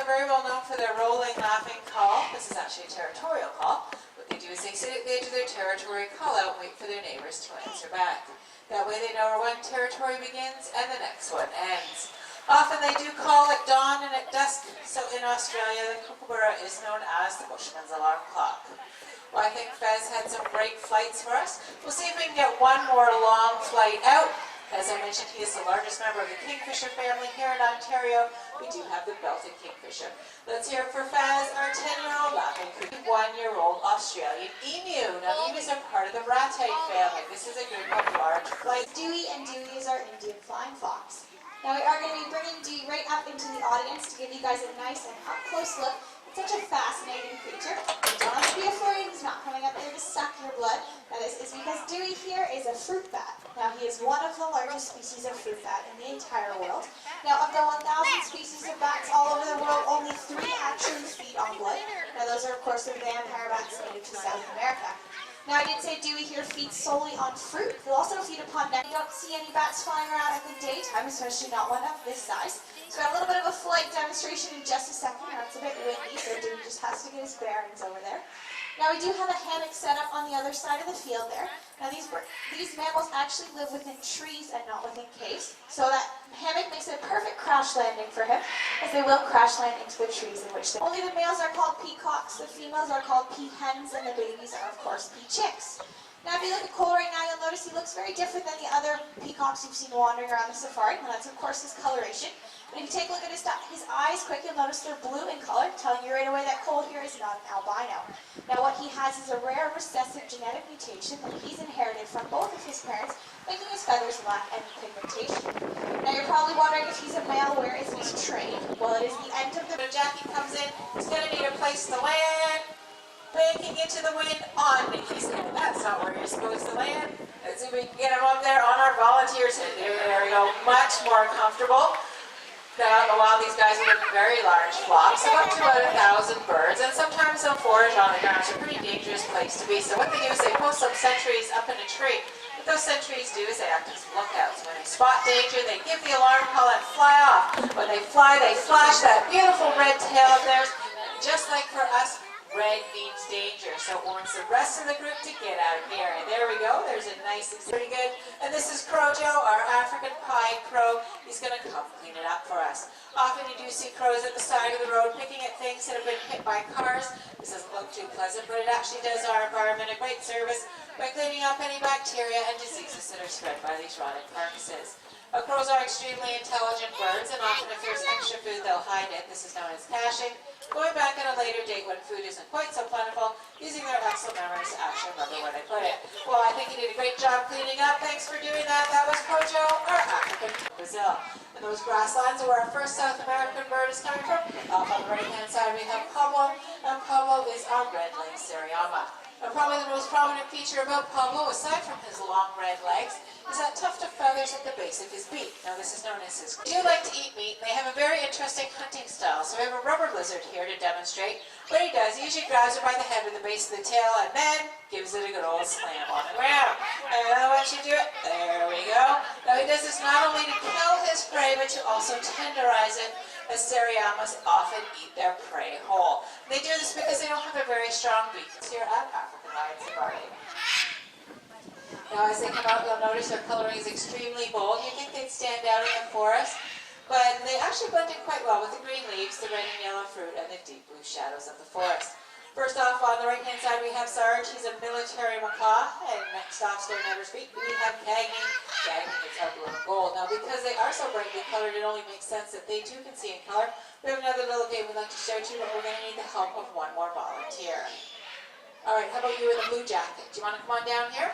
very well known for their rolling, laughing call. This is actually a territorial call. What they do is they sit at the edge of their territory, call out, and wait for their neighbors to answer back. That way they know where one territory begins and the next one ends. Often they do call at dawn and at dusk, so in Australia the kookaburra is known as the bushman's alarm clock. Well, I think Fez had some great flights for us. We'll see if we can get one more long flight out. As I mentioned, he is the largest member of the kingfisher family here in Ontario. We do have the belted kingfisher. Let's hear it for Faz, our 10-year-old laughing creek, 1-year-old Australian emu. Now, emus are part of the ratite family. This is a group of large flights. Dewey, and Dewey is our Indian flying fox. Now we are going to be bringing Dewey right up into the audience to give you guys a nice and up-close look. It's such a fascinating creature. You don't have to be afraid, he's not coming up there to suck your blood. Now this is because Dewey here is a fruit bat. Now he is one of the largest species of fruit bat in the entire world. Now of the 1,000 species of bats all over the world, only 3 actually feed on blood. Now those are of course the vampire bats native to South America. Now I did say Dewey here feeds solely on fruit. He'll also feed upon nectar. You don't see any bats flying around at the daytime, especially not one of this size. So I have a little bit of a flight demonstration in just a second. Now it's a bit windy, so Dewey just has to get his bearings over there. Now we do have a hammock set up on the other side of the field there. Now these mammals actually live within trees and not within caves. So that hammock makes it a perfect crash landing for him, as they will crash land into the trees in which they... Only the males are called peacocks, the females are called peahens, and the babies are of course peachicks. Now if you look at Cole right now, you'll notice he looks very different than the other peacocks you've seen wandering around the safari. Now that's of course his coloration. But if you take a look at his eyes quick, you'll notice they're blue in color, telling you right away that Cole here is not an albino. Now what he has is a rare recessive genetic mutation that he's inherited from both of his parents, making his feathers lack any pigmentation. Now you're probably wondering if he's a male, where is his train? Well, it is the end of the... When Jackie comes in, he's going to need a place to land. Banking into the wind on the east end. That's not where you're supposed to land. Let's see if we can get him up there on our volunteers. There we go. Much more comfortable. Now, while these guys live in very large flocks, so up to about 1,000 birds, and sometimes they'll forage on the ground. It's a pretty dangerous place to be. So what they do is they post some sentries up in a tree. What those sentries do is they act as lookouts. When they spot danger, they give the alarm call and fly off. When they fly, they flash that beautiful red tail of theirs. Just like for us, red means danger, so it warns the rest of the group to get out of here. And there we go, there's a nice, pretty good. And this is Crow Joe, our African pied crow. He's going to come clean it up for us. Often you do see crows at the side of the road picking at things that have been hit by cars. This doesn't look too pleasant, but it actually does our environment a great service by cleaning up any bacteria and diseases that are spread by these rotted carcasses. Crows are extremely intelligent birds, and often if there's extra food, they'll hide it. This is known as caching. Going back at a later date when food isn't quite so plentiful, using their excellent memories to actually remember where they put it. Well, I think you did a great job cleaning up. Thanks for doing that. That was Kojo, our African Brazil. And those grasslands are where our first South American bird is coming from. Up on the right-hand side, we have Pablo, and Pablo is our red-legged Seriama. Now, probably the most prominent feature about Pablo, aside from his long red legs, is that tuft of feathers at the base of his beak. Now, this is known as his... They do like to eat meat, and they have a very interesting hunting style. So we have a rubber lizard here to demonstrate. What he does, he usually grabs it by the head or the base of the tail, and then gives it a good old slam on the ground. And once you do it, there we go. Now, he does this not only to kill his prey, but to also tenderize it, as Seriamas often eat their prey whole. They do this because they don't have a very strong beak. Here at African Lion Safari. Now as they come out, you'll notice their coloring is extremely bold. You think they'd stand out in the forest, but they actually blend in quite well with the green leaves, the red and yellow fruit, and the deep blue shadows of the forest. First off, on the right-hand side, we have Sarge. He's a military macaw. And next off, Stone Never's Beak, we have Cagney. Cagney is our blue and gold. Now, because they are so brightly colored, it only makes sense that they too can see in color. We have another little game we'd like to show to you, but we're going to need the help of one more volunteer. All right, how about you in the blue jacket? Do you want to come on down here?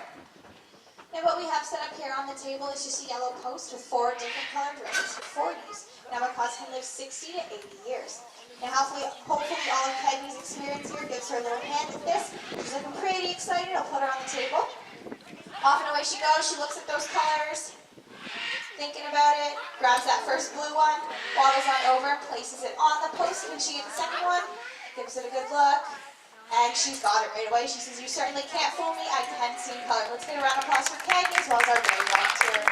Now what we have set up here on the table is just a yellow post with 4 different colored rings for 40s. Now macaws can live 60 to 80 years. Now hopefully all of Cagney's experience here gives her a little hand at this. She's looking pretty excited. I'll put her on the table. Off and away she goes. She looks at those colors, thinking about it, grabs that first blue one, waddles on over, places it on the post. When she gets the second one, gives it a good look, and she's got it right away. She says, "You certainly can't fool me. I can see in color." Let's get a round of applause for Cagney as well as our very volunteer.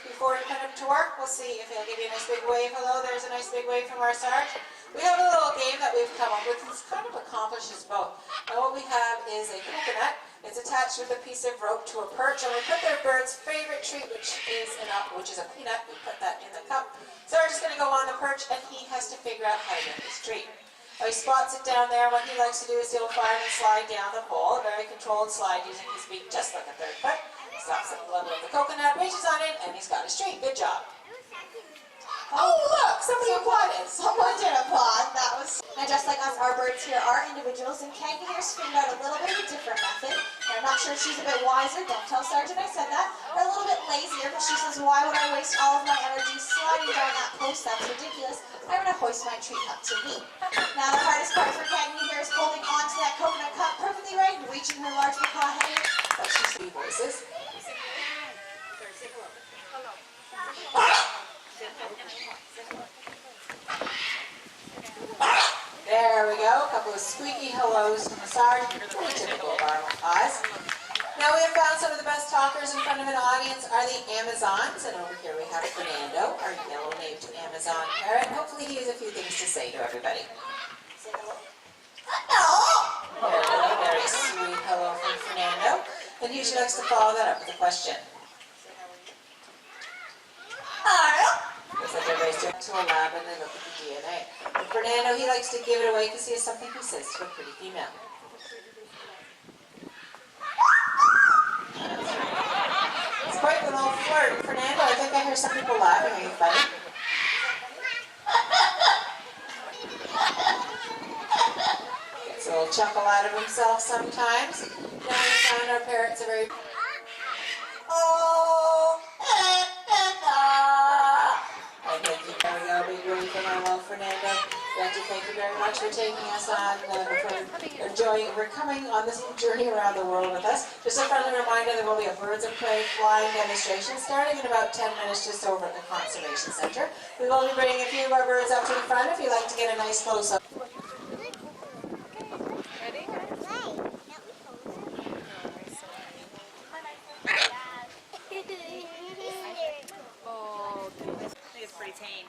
Before you kind of to work. We'll see if he'll give you a nice big wave. Hello, there's a nice big wave from our Sarge. We have a little game that we've come up with. It's kind of accomplishes both. Now what we have is a coconut. It's attached with a piece of rope to a perch, and we put their bird's favorite treat, which is a peanut. We put that in the cup. Sarge is going to go on the perch, and he has to figure out how to get this treat. Now he spots it down there. What he likes to do is he'll fireman slide down the pole, a very controlled slide using his beak just like a third foot. Stops at the level of the coconut, reaches on it, and he's got his treat. Good job. Oh, look! Somebody applauded. Someone did applaud. That was. Now, just like us, our birds here are individuals, and Keggy here's figured out a little bit of a different method. And I'm not sure if she's a bit wiser. Don't tell Sergeant I said that. Or a little bit lazier, but she says, why would I waste all of my energy sliding down that post? That's ridiculous. I'm going to hoist my treat up to me. Now, the hardest part for Keggy here is holding onto that coconut cup perfectly right and reaching her large macaw head in. But she's three voices. There we go, a couple of squeaky hellos from the Sarge, pretty typical of our macaws. Now we have found some of the best talkers in front of an audience are the Amazons, and over here we have Fernando, our yellow-naped Amazon parrot. Hopefully he has a few things to say to everybody. Hello! Very sweet hello from Fernando. And he usually likes to follow that up with a question. Looks like everybody's doing to a lab and they look at the DNA. But Fernando, he likes to give it away because he has something he says to a pretty female. It's quite a little flirt. Fernando, I think I hear some people laughing. Are you funny? Gets a little chuckle out of himself sometimes. Now we found our parrots are very... Oh! There we go, big wave from our little Fernando. Betty, thank you very much for taking us on, for coming on this journey around the world with us. Just a friendly reminder, there will be a birds of prey flying demonstration starting in about 10 minutes just over at the Conservation Center. We will be bringing a few of our birds up to the front if you'd like to get a nice close-up. It's pretty tame.